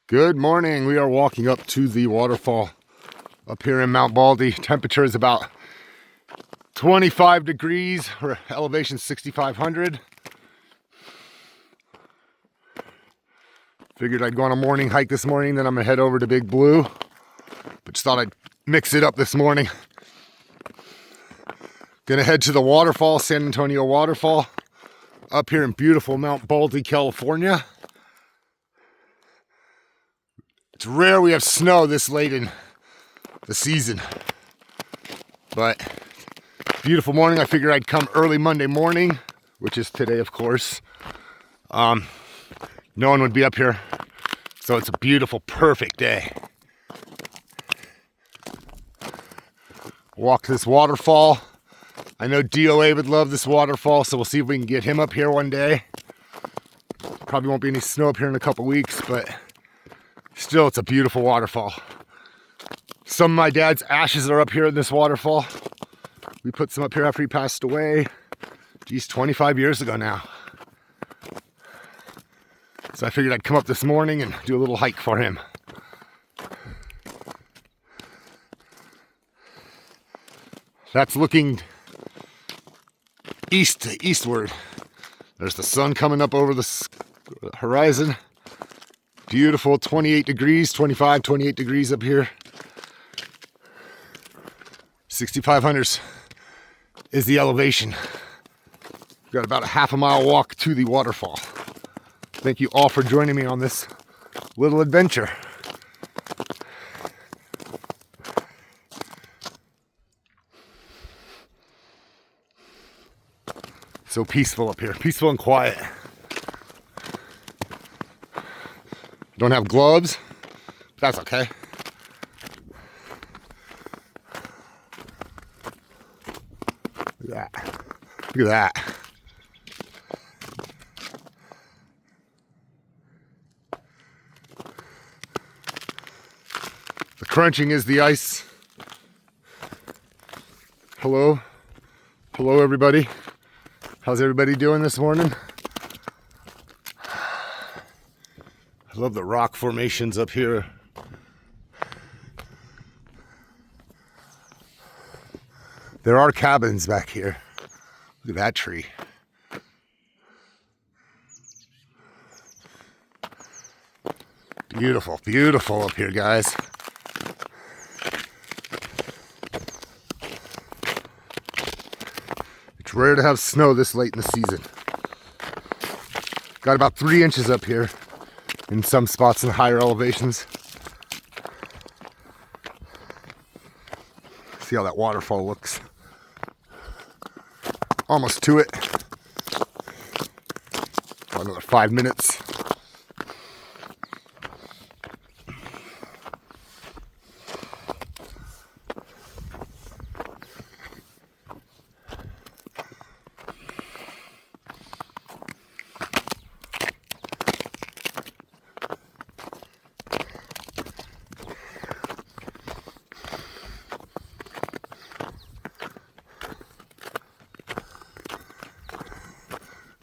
Good morning. We are walking up to the waterfall up here in Mount Baldy. Temperature is about 25 degrees, or elevation 6,500. Figured I'd go on a morning hike this morning, then I'm gonna head over to Big Blue. But just thought I'd mix it up this morning. Gonna head to the waterfall, San Antonio Waterfall, up here in beautiful Mount Baldy, California. It's rare we have snow this late in the season, but beautiful morning. I figured I'd come early Monday morning, which is today, of course. No one would be up here, so it's a beautiful, perfect day. Walk this waterfall. I know DOA would love this waterfall, so we'll see if we can get him up here one day. Probably won't be any snow up here in a couple weeks, but still, it's a beautiful waterfall. Some of my dad's ashes are up here in this waterfall. We put some up here after he passed away. Geez, 25 years ago now. So I figured I'd come up this morning and do a little hike for him. That's looking east to eastward. There's the sun coming up over the horizon. Beautiful, 28 degrees, 25, 28 degrees up here. 6,500 is the elevation. We've got about a half a mile walk to the waterfall. Thank you all for joining me on this little adventure. So peaceful up here, peaceful and quiet. Don't have gloves, but that's okay. Look at that. Look at that. The crunching is the ice. Hello. Hello, everybody. How's everybody doing this morning? I love the rock formations up here. There are cabins back here. Look at that tree. Beautiful, beautiful up here, guys. It's rare to have snow this late in the season. Got about 3 inches up here in some spots in higher elevations. See how that waterfall looks. Almost to it. Another 5 minutes.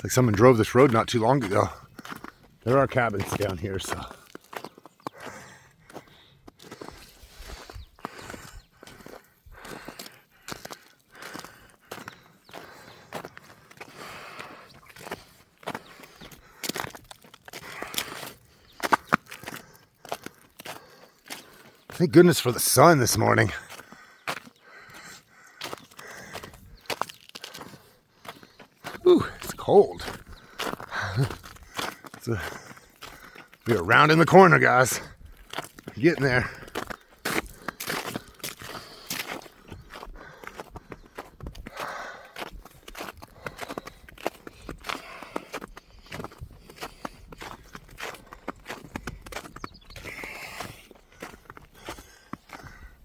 Like someone drove this road not too long ago. There are cabins down here, so. Thank goodness for the sun this morning. Ooh, it's cold. We are rounding the corner, guys. Getting there.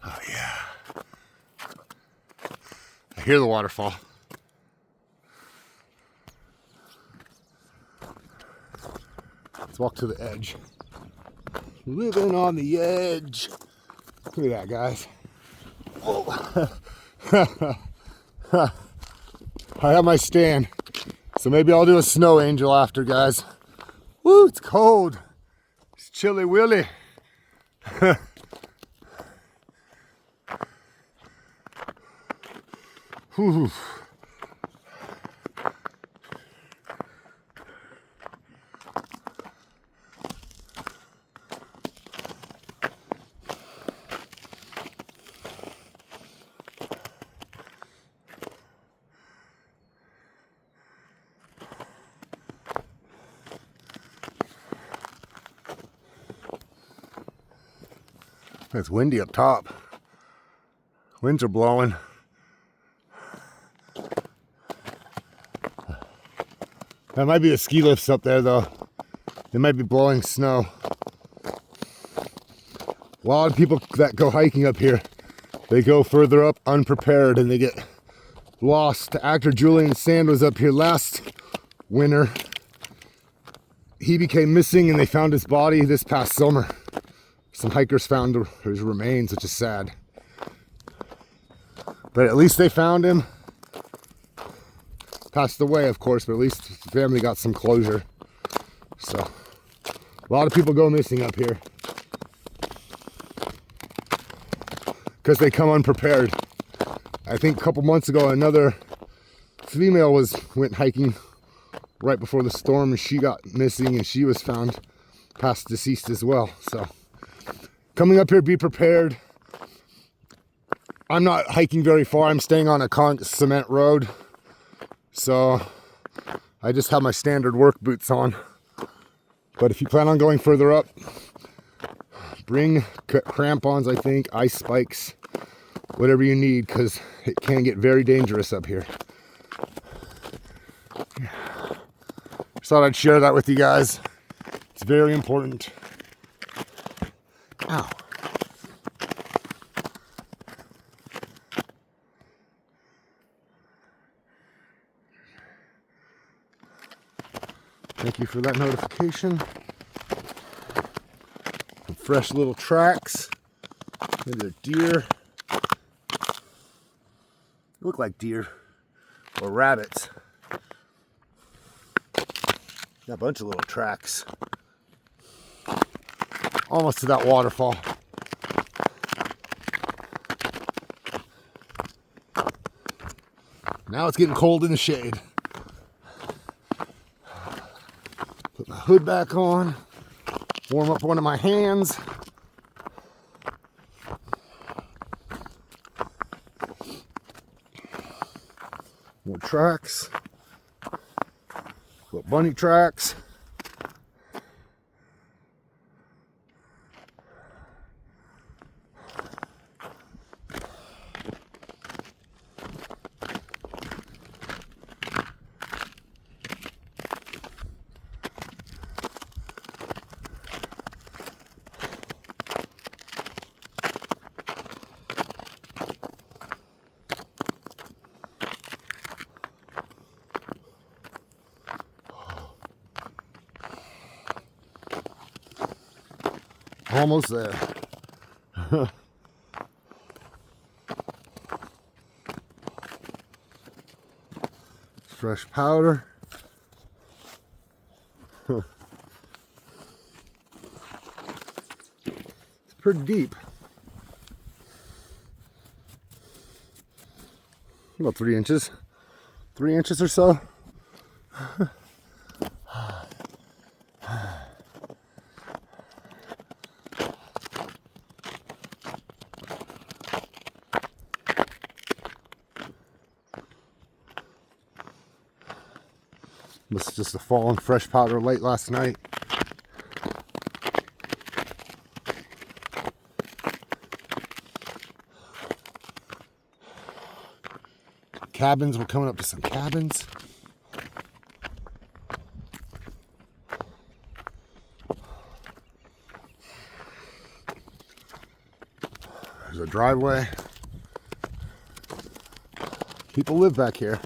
Oh yeah. I hear the waterfall. Let's walk to the edge. Living on the edge. Look at that, guys. Whoa. I have my stand, so maybe I'll do a snow angel after, guys. Woo, it's cold. It's Chilly Willy. Whew. It's windy up top. Winds are blowing. That might be the ski lifts up there though. They might be blowing snow. A lot of people that go hiking up here, they go further up unprepared and they get lost. Actor Julian Sand was up here last winter. He became missing and they found his body this past summer. Some hikers found his remains, which is sad. But at least they found him. Passed away, of course, but at least his family got some closure. So, a lot of people go missing up here because they come unprepared. I think a couple months ago, another female went hiking right before the storm, and she got missing, and she was found past deceased as well. So, coming up here, be prepared. I'm not hiking very far. I'm staying on a cement road. So I just have my standard work boots on. But if you plan on going further up, bring crampons, I think, ice spikes, whatever you need, because it can get very dangerous up here. Just thought I'd share that with you guys. It's very important. Ow. Thank you for that notification. Some fresh little tracks. Maybe they're deer. Look like deer or rabbits. Got a bunch of little tracks. Almost to that waterfall. Now it's getting cold in the shade. Put my hood back on. Warm up one of my hands. More tracks. Little bunny tracks. Almost there. Fresh powder. It's pretty deep. About 3 inches. 3 inches or so. This is just a fallen fresh powder late last night. Cabins, we're coming up to some cabins. There's a driveway. People live back here.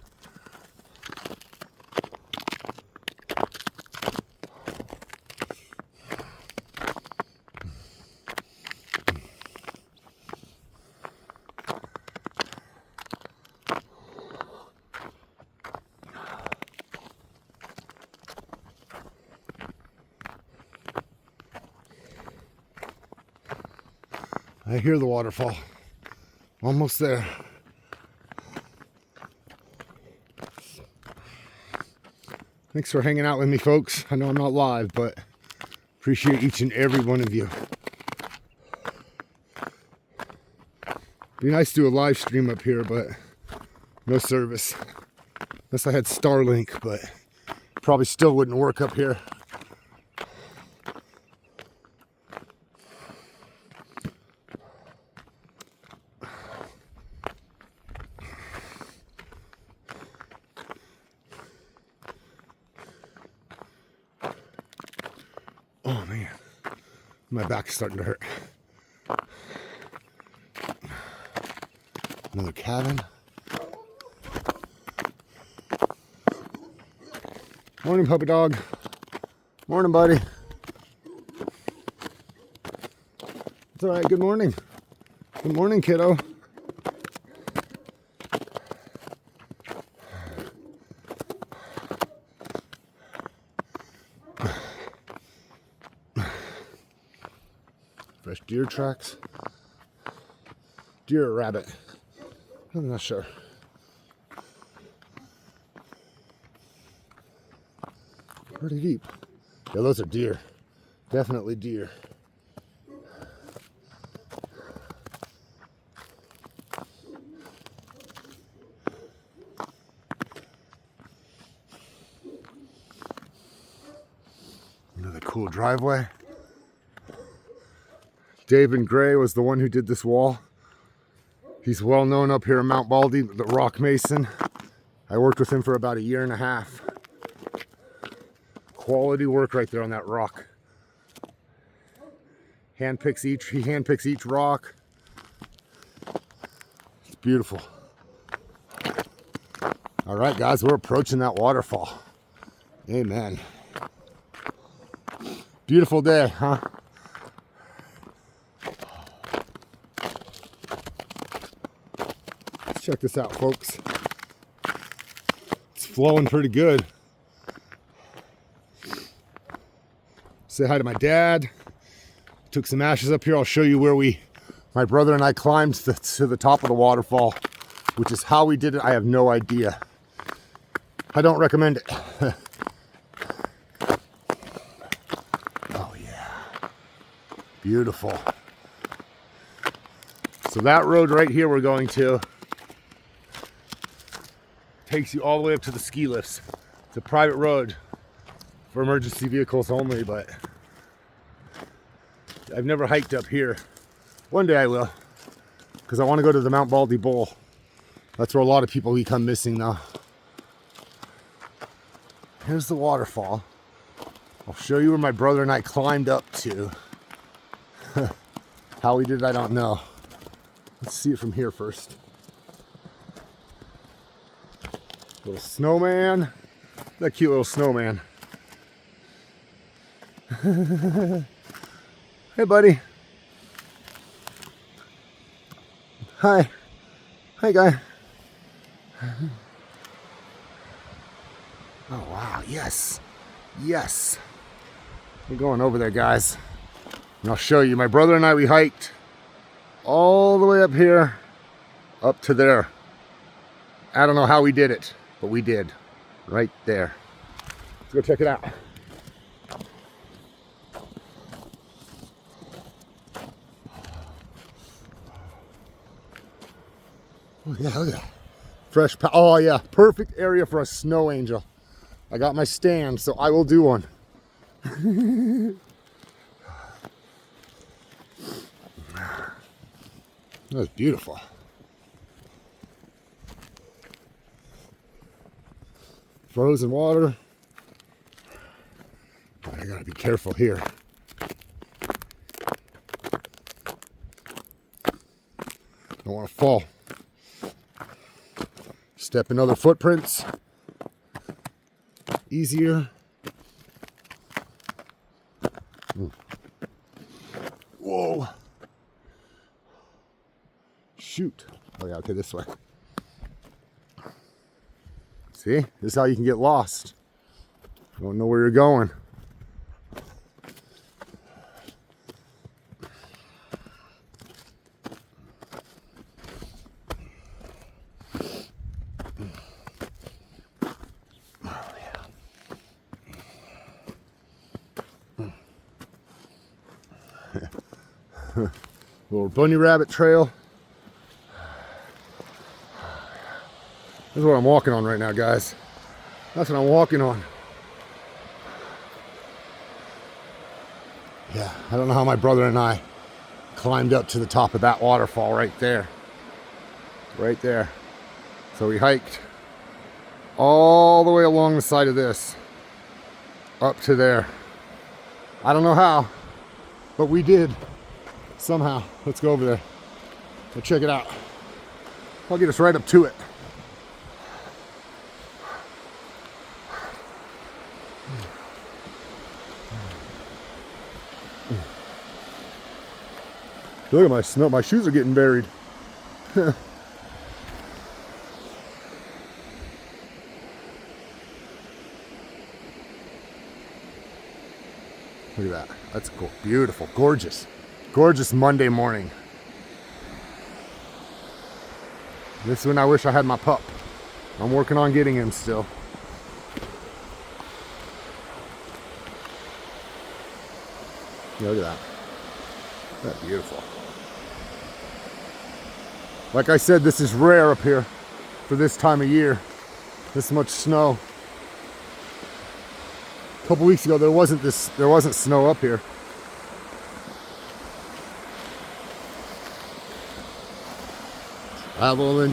I hear the waterfall. Almost there. Thanks for hanging out with me, folks. I know I'm not live, but appreciate each and every one of you. Be nice to do a live stream up here, but no service. Unless I had Starlink, but probably still wouldn't work up here. Oh man, my back's starting to hurt. Another cabin. Morning, puppy dog. Morning, buddy. It's all right. Good morning. Good morning, kiddo. Fresh deer tracks. Deer or rabbit? I'm not sure. Pretty deep. Yeah, those are deer. Definitely deer. Another cool driveway. David Gray was the one who did this wall. He's well known up here in Mount Baldy, the rock mason. I worked with him for about 1.5 years. Quality work right there on that rock. He handpicks each rock. It's beautiful. All right, guys, we're approaching that waterfall. Amen. Beautiful day, huh? Let's check this out, folks. It's flowing pretty good. Say hi to my dad. Took some ashes up here. I'll show you where my brother and I climbed to the top of the waterfall, which is how we did it. I have no idea. I don't recommend it. Oh yeah, beautiful. So that road right here we're going to takes you all the way up to the ski lifts. It's a private road for emergency vehicles only, but I've never hiked up here. One day I will, because I want to go to the Mount Baldy Bowl. That's where a lot of people become missing now. Here's the waterfall. I'll show you where my brother and I climbed up to. How we did it, I don't know. Let's see it from here first. Little snowman. That cute little snowman. Hey, buddy. Hi. Hi, guy. Oh, wow. Yes. Yes. We're going over there, guys. And I'll show you. My brother and I, we hiked all the way up here, up to there. I don't know how we did it, but we did. Right there. Let's go check it out. Oh yeah, look at that. Fresh, oh yeah, perfect area for a snow angel. I got my stand, so I will do one. That was beautiful. Frozen water. I gotta be careful here. Don't want to fall. Step in other footprints. Easier. Whoa. Shoot. Oh yeah, okay, this way. See? This is how you can get lost. Don't know where you're going. Little bunny rabbit trail. This is what I'm walking on right now, guys. That's what I'm walking on. Yeah, I don't know how my brother and I climbed up to the top of that waterfall right there. Right there. So we hiked all the way along the side of this, up to there. I don't know how, but we did somehow. Let's go over there. Let's check it out. I'll get us right up to it. Look at my snow. My shoes are getting buried. Look at that. That's cool. Beautiful. Gorgeous. Gorgeous Monday morning. This is when I wish I had my pup. I'm working on getting him still. Yeah, look at that. That's beautiful. Like I said, this is rare up here for this time of year. This much snow. A couple weeks ago there wasn't snow up here.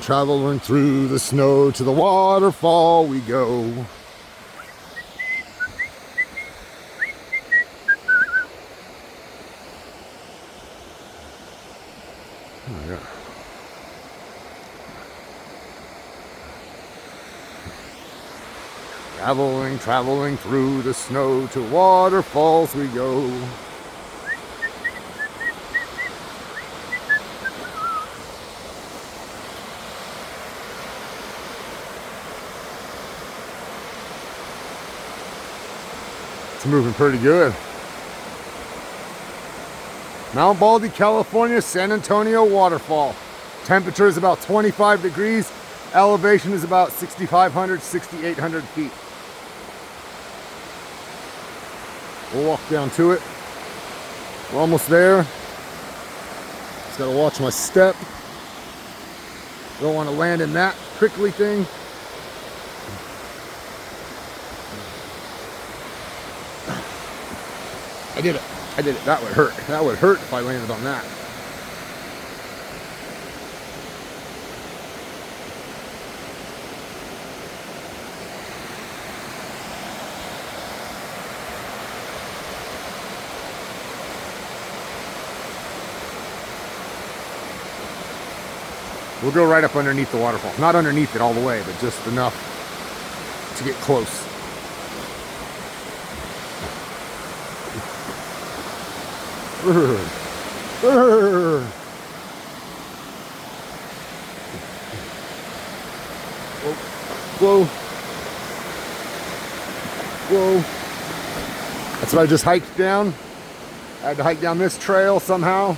Traveling through the snow to the waterfall we go. Oh, yeah. Traveling through the snow to waterfalls we go. It's moving pretty good. Mount Baldy, California, San Antonio waterfall. Temperature is about 25 degrees. Elevation is about 6,500, 6,800 feet. We'll walk down to it. We're almost there. Just gotta watch my step. Don't want to land in that prickly thing. I did it. I did it. That would hurt. That would hurt if I landed on that. We'll go right up underneath the waterfall. Not underneath it all the way, but just enough to get close. Whoa. Whoa. That's what I just hiked down. I had to hike down this trail somehow.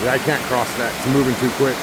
Yeah, I can't cross that. It's moving too quick.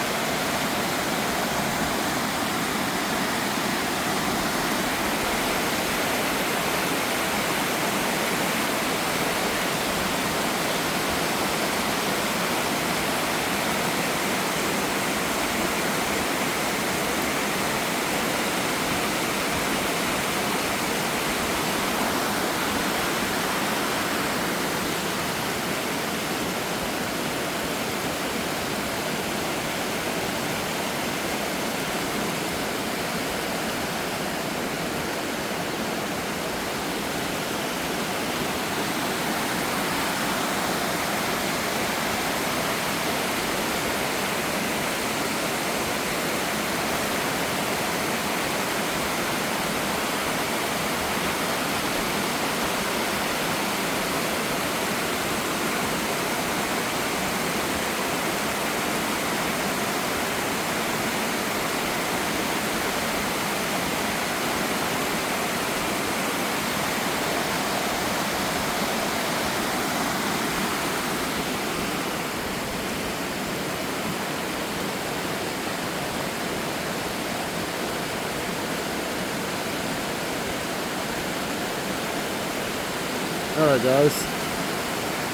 Alright guys,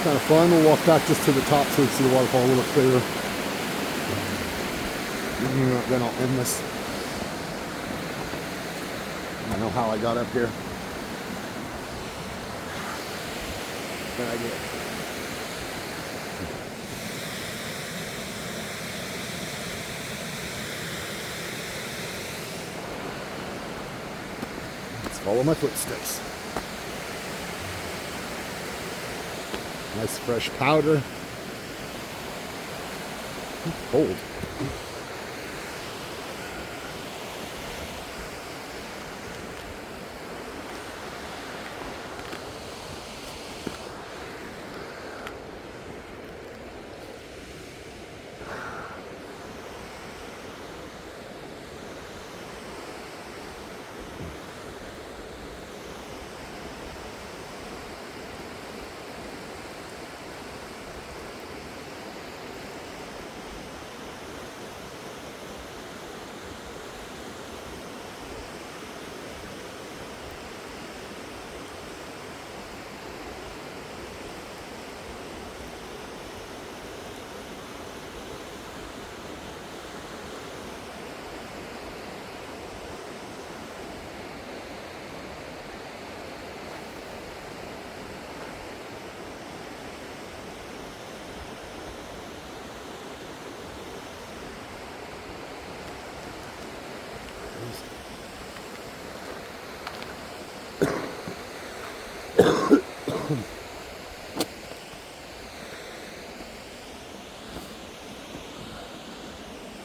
kind of fun. We'll walk back just to the top so we can see the waterfall a little clearer. Then I'll end this. I don't know how I got up here. But I did. Let's follow my footsteps. Nice fresh powder. It's cold.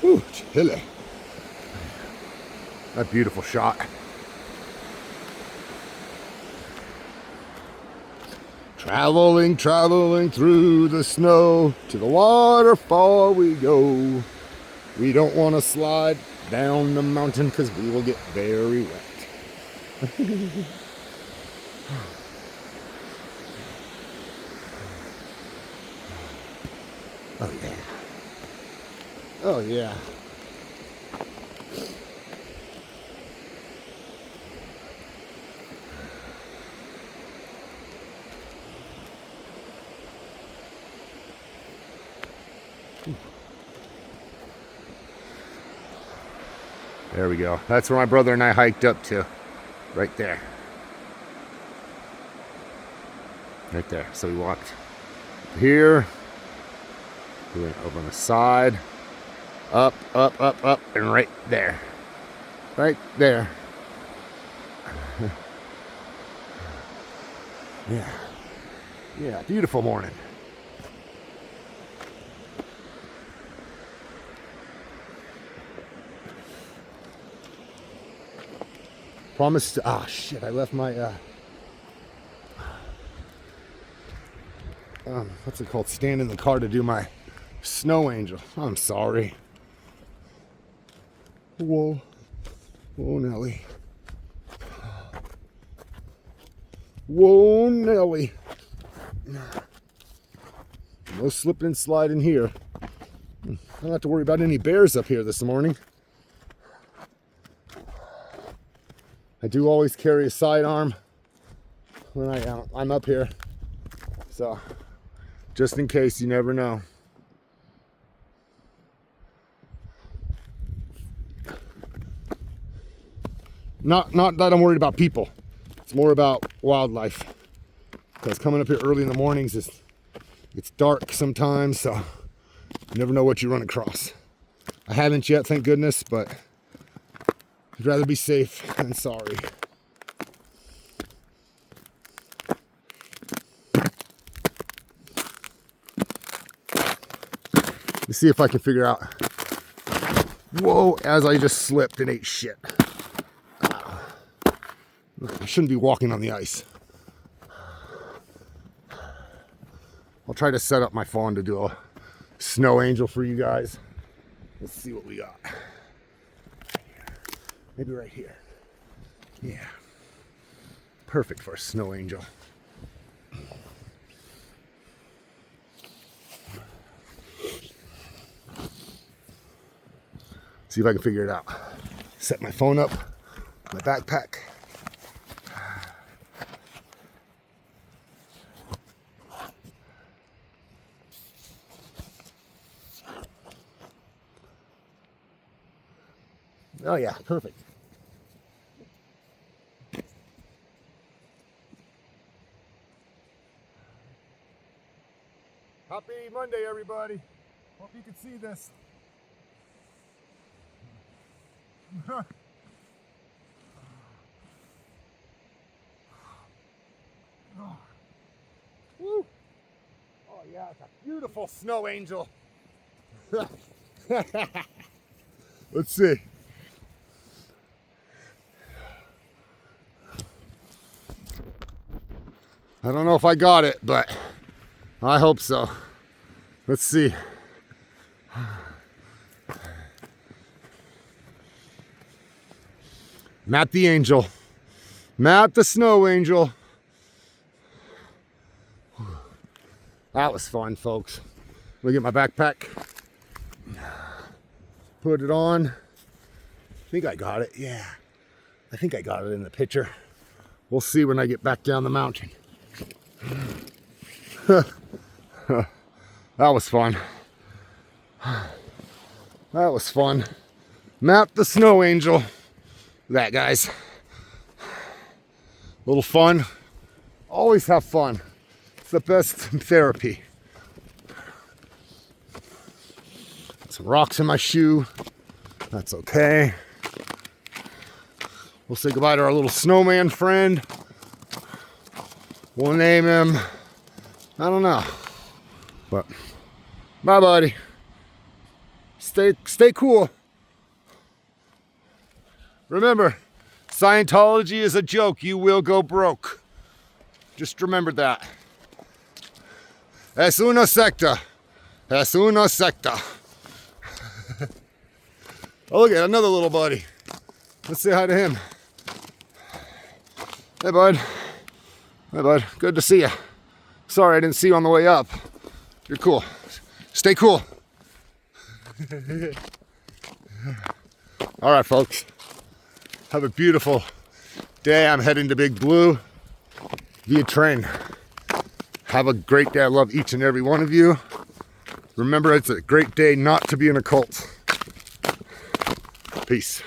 Ooh, chilly. That beautiful shot. Traveling through the snow, to the waterfall we go. We don't want to slide down the mountain because we will get very wet. Oh yeah. Oh yeah. There we go. That's where my brother and I hiked up to. Right there. Right there. So we walked here. We went over on the side. Up, and right there. Right there. Yeah. Yeah, beautiful morning. Promised. Ah, shit! I left my what's it called? Stand in the car to do my snow angel. I'm sorry. Whoa, whoa, Nelly. Whoa, Nelly. No slipping and sliding here. I don't have to worry about any bears up here this morning. I do always carry a sidearm when I'm up here, so just in case, you never know. Not that I'm worried about people. It's more about wildlife. Because coming up here early in the mornings it's dark sometimes, so you never know what you run across. I haven't yet, thank goodness, but I'd rather be safe than sorry. Let's see if I can figure out. Whoa, as I just slipped and ate shit. I shouldn't be walking on the ice. I'll try to set up my phone to do a snow angel for you guys. Let's see what we got. Maybe right here. Yeah. Perfect for a snow angel. See if I can figure it out. Set my phone up, my backpack. Oh yeah, perfect. Happy Monday, everybody. Hope you can see this. Woo. Oh yeah, it's a beautiful snow angel. Let's see. I don't know if I got it, but I hope so. Let's see. Matt the angel. Matt the snow angel. That was fun, folks. Let me get my backpack. Put it on. I think I got it. Yeah. I think I got it in the picture. We'll see when I get back down the mountain. That was fun. That was fun. Matt the snow angel. That, guys. Little fun. Always have fun. It's the best therapy. Some rocks in my shoe. That's okay. We'll say goodbye to our little snowman friend. We'll name him, I don't know. But bye, buddy. Stay cool. Remember, Scientology is a joke. You will go broke. Just remember that. Es una secta. Es una secta. Oh, look at another little buddy. Let's say hi to him. Hey, bud. Hey, bud. Good to see you. Sorry I didn't see you on the way up. You're cool. Stay cool. All right, folks. Have a beautiful day. I'm heading to Big Blue via train. Have a great day. I love each and every one of you. Remember, it's a great day not to be in a cult. Peace.